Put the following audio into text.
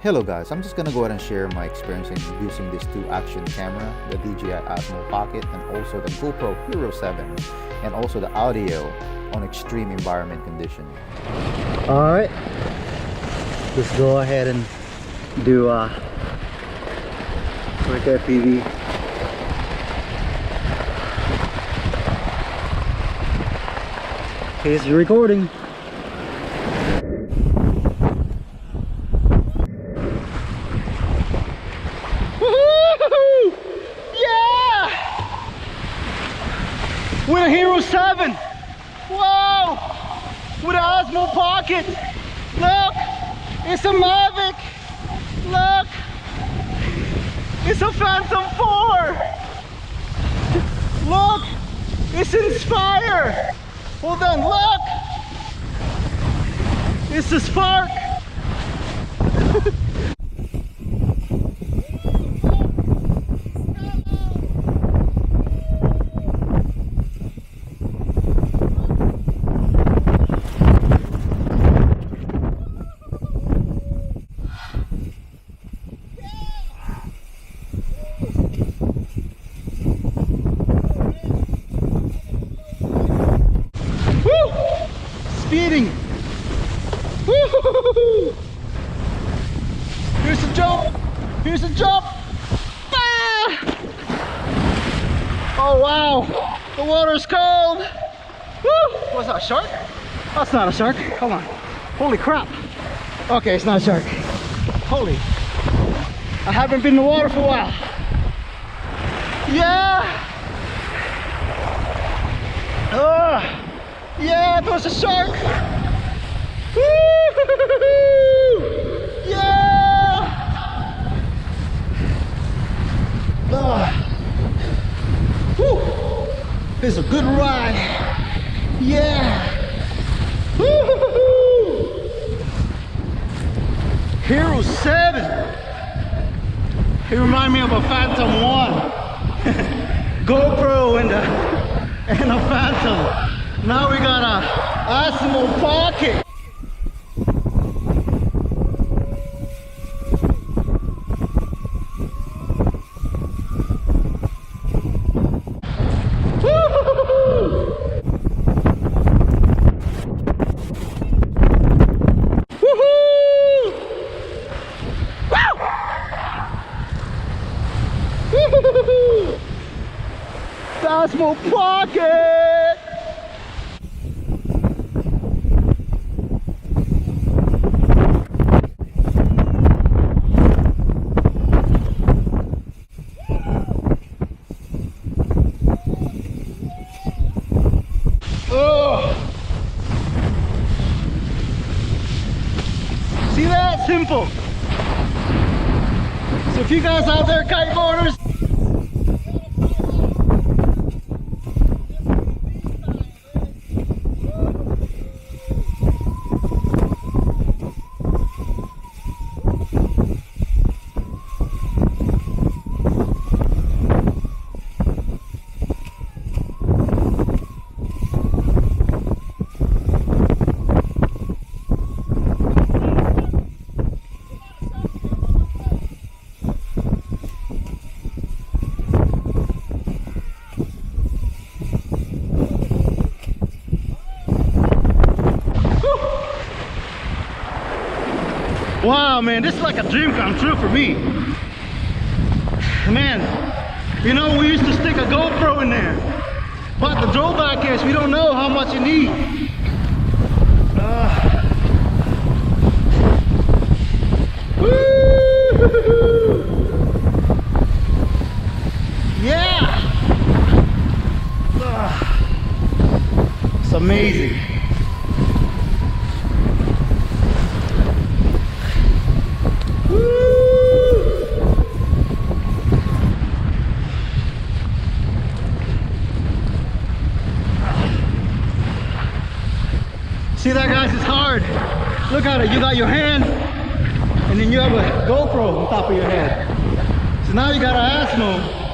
Hello guys, I'm just gonna go ahead and share my experience in using this 2-action camera, the DJI Osmo Pocket, and also the GoPro Hero 7, and also the audio on extreme environment condition. Alright, let's go ahead and do quick FPV. Okay, so you're recording. With a Hero 7. Whoa! With an Osmo Pocket. Look! It's a Mavic. Look! It's a Phantom 4. Look! It's Inspire. Hold on, look! It's a Spark. Speeding. Woo-hoo-hoo-hoo. Here's a jump. Here's a jump. Ah! Oh wow, the water's cold. Woo! What's that, a shark? That's not a shark. Hold on. Holy crap. Okay, it's not a shark. Holy. I haven't been in the water for a while. Yeah. Yeah, there's a shark! Woo-hoo-hoo-hoo! Yeah! Woo! It's a good ride! Yeah! Woo-hoo-hoo-hoo! Hero 7! He reminds me of a Phantom 1. GoPro and a Phantom. Now we got a Osmo Pocket. Woohoo! Woo! The Osmo Pocket! See that? Simple. So if you guys out there kiteboarders, wow, man, this is like a dream come true for me. Man, you know, we used to stick a GoPro in there, but the drawback is we don't know how much you need. Yeah! It's amazing. See that, guys? It's hard. Look at it. You got your hand, and then you have a GoPro on top of your head. So now you got an Osmo.